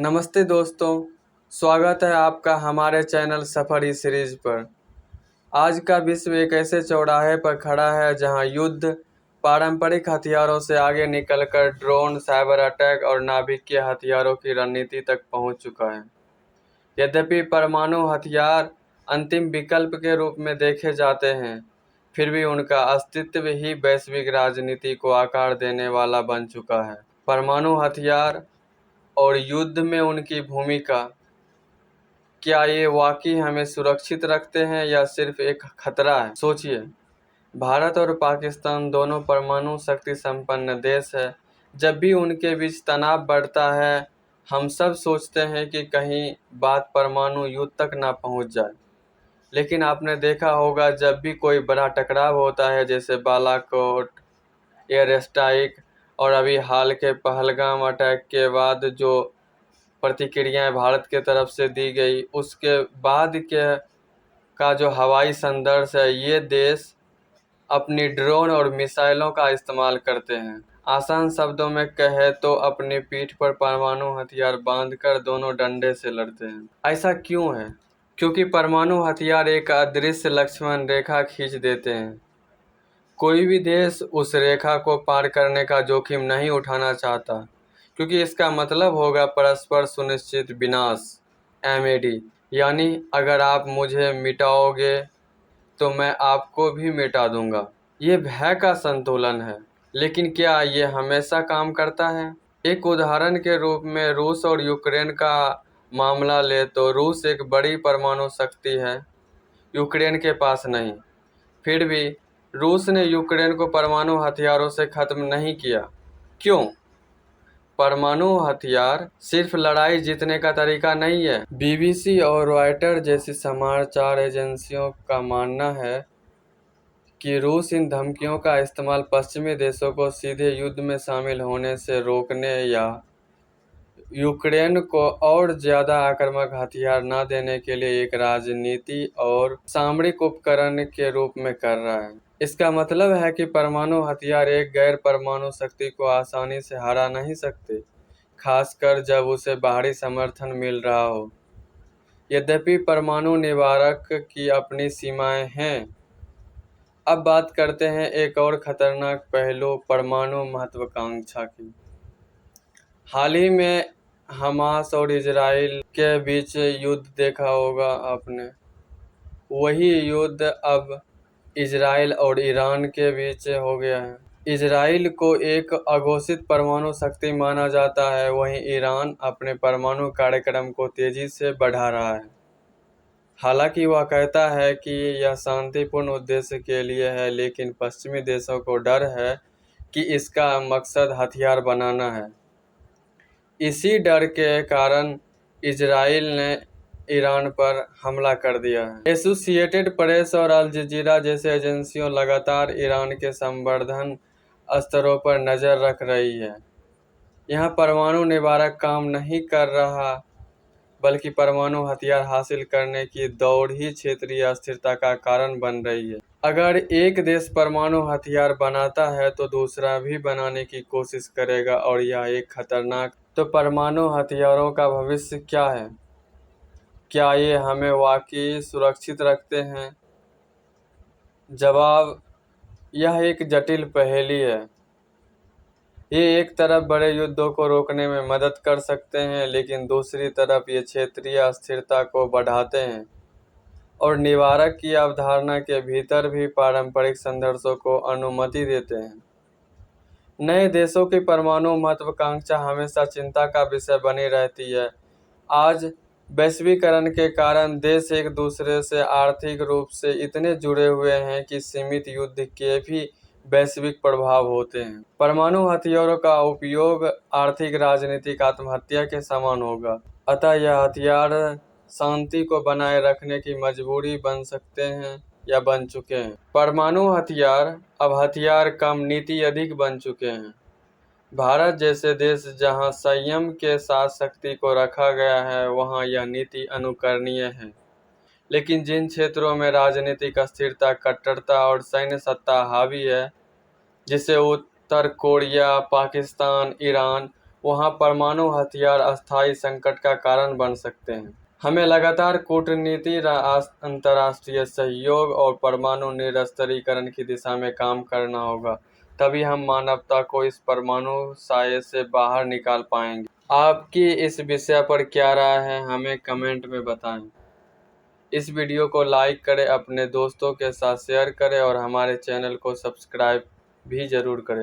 नमस्ते दोस्तों, स्वागत है आपका हमारे चैनल सफर सीरीज पर। आज का विश्व एक ऐसे चौराहे पर खड़ा है जहां युद्ध पारंपरिक हथियारों से आगे निकलकर ड्रोन, साइबर अटैक और नाभिकीय हथियारों की रणनीति तक पहुंच चुका है। यद्यपि परमाणु हथियार अंतिम विकल्प के रूप में देखे जाते हैं, फिर भी उनका अस्तित्व ही वैश्विक राजनीति को आकार देने वाला बन चुका है। परमाणु हथियार और युद्ध में उनकी भूमिका, क्या ये वाकई हमें सुरक्षित रखते हैं या सिर्फ एक खतरा है? सोचिए, भारत और पाकिस्तान दोनों परमाणु शक्ति संपन्न देश है। जब भी उनके बीच तनाव बढ़ता है, हम सब सोचते हैं कि कहीं बात परमाणु युद्ध तक ना पहुंच जाए। लेकिन आपने देखा होगा, जब भी कोई बड़ा टकराव होता है, जैसे बालाकोट एयर स्ट्राइक और अभी हाल के पहलगाम अटैक के बाद जो प्रतिक्रियाएं भारत के तरफ से दी गई, उसके बाद के का जो हवाई संघर्ष है, ये देश अपनी ड्रोन और मिसाइलों का इस्तेमाल करते हैं। आसान शब्दों में कहे तो अपनी पीठ पर परमाणु हथियार बांधकर दोनों डंडे से लड़ते हैं। ऐसा क्यों है? क्योंकि परमाणु हथियार एक अदृश्य लक्ष्मण रेखा खींच देते हैं। कोई भी देश उस रेखा को पार करने का जोखिम नहीं उठाना चाहता, क्योंकि इसका मतलब होगा परस्पर सुनिश्चित विनाश, MAD। यानी अगर आप मुझे मिटाओगे तो मैं आपको भी मिटा दूंगा। ये भय का संतुलन है। लेकिन क्या ये हमेशा काम करता है? एक उदाहरण के रूप में रूस और यूक्रेन का मामला ले तो रूस एक बड़ी परमाणु शक्ति है, यूक्रेन के पास नहीं। फिर भी रूस ने यूक्रेन को परमाणु हथियारों से खत्म नहीं किया। क्यों? परमाणु हथियार सिर्फ लड़ाई जीतने का तरीका नहीं है। BBC और रॉयटर जैसी समाचार एजेंसियों का मानना है कि रूस इन धमकियों का इस्तेमाल पश्चिमी देशों को सीधे युद्ध में शामिल होने से रोकने या यूक्रेन को और ज्यादा आक्रामक हथियार न देने के लिए एक राजनीति और सामरिक उपकरण के रूप में कर रहा है। इसका मतलब है कि परमाणु हथियार एक गैर परमाणु शक्ति को आसानी से हरा नहीं सकते, खासकर जब उसे बाहरी समर्थन मिल रहा हो। यद्यपि परमाणु निवारक की अपनी सीमाएं हैं। अब बात करते हैं एक और खतरनाक पहलू, परमाणु महत्वाकांक्षा की। हाल ही में हमास और इजराइल के बीच युद्ध देखा होगा आपने। वही युद्ध अब इजराइल और ईरान के बीच हो गया है। इजराइल को एक अघोषित परमाणु शक्ति माना जाता है, वहीं ईरान अपने परमाणु कार्यक्रम को तेजी से बढ़ा रहा है। हालांकि वह कहता है कि यह शांतिपूर्ण उद्देश्य के लिए है, लेकिन पश्चिमी देशों को डर है कि इसका मकसद हथियार बनाना है। इसी डर के कारण इजराइल ने ईरान पर हमला कर दिया है। एसोसिएटेड प्रेस और अल जजीरा जैसे एजेंसियों लगातार ईरान के संवर्धन स्तरों पर नज़र रख रही है। यहाँ परमाणु निवारक काम नहीं कर रहा, बल्कि परमाणु हथियार हासिल करने की दौड़ ही क्षेत्रीय अस्थिरता का कारण बन रही है। अगर एक देश परमाणु हथियार बनाता है तो दूसरा भी बनाने की कोशिश करेगा, और यह एक खतरनाक। तो परमाणु हथियारों का भविष्य क्या है? क्या ये हमें वाकई सुरक्षित रखते हैं? जवाब, यह एक जटिल पहेली है। ये एक तरफ बड़े युद्धों को रोकने में मदद कर सकते हैं, लेकिन दूसरी तरफ ये क्षेत्रीय अस्थिरता को बढ़ाते हैं और निवारक की अवधारणा के भीतर भी पारंपरिक संघर्षों को अनुमति देते हैं। नए देशों की परमाणु महत्वाकांक्षा हमेशा चिंता का विषय बनी रहती है। आज वैश्वीकरण के कारण देश एक दूसरे से आर्थिक रूप से इतने जुड़े हुए हैं कि सीमित युद्ध के भी वैश्विक प्रभाव होते हैं। परमाणु हथियारों का उपयोग आर्थिक राजनीतिक आत्महत्या के समान होगा। अतः यह हथियार शांति को बनाए रखने की मजबूरी बन सकते हैं या बन चुके हैं। परमाणु हथियार अब हथियार कम नीति अधिक बन चुके हैं। भारत जैसे देश जहां संयम के साथ शक्ति को रखा गया है, वहां यह नीति अनुकरणीय है। लेकिन जिन क्षेत्रों में राजनीतिक अस्थिरता, कट्टरता और सैन्य सत्ता हावी है, जिसे उत्तर कोरिया, पाकिस्तान, ईरान वहाँ परमाणु हथियार अस्थायी संकट का कारण बन सकते हैं। हमें लगातार कूटनीति, अंतर्राष्ट्रीय सहयोग और परमाणु निरस्त्रीकरण की दिशा में काम करना होगा, तभी हम मानवता को इस परमाणु साये से बाहर निकाल पाएंगे। आपकी इस विषय पर क्या राय है, हमें कमेंट में बताएं। इस वीडियो को लाइक करें, अपने दोस्तों के साथ शेयर करें और हमारे चैनल को सब्सक्राइब भी जरूर करें।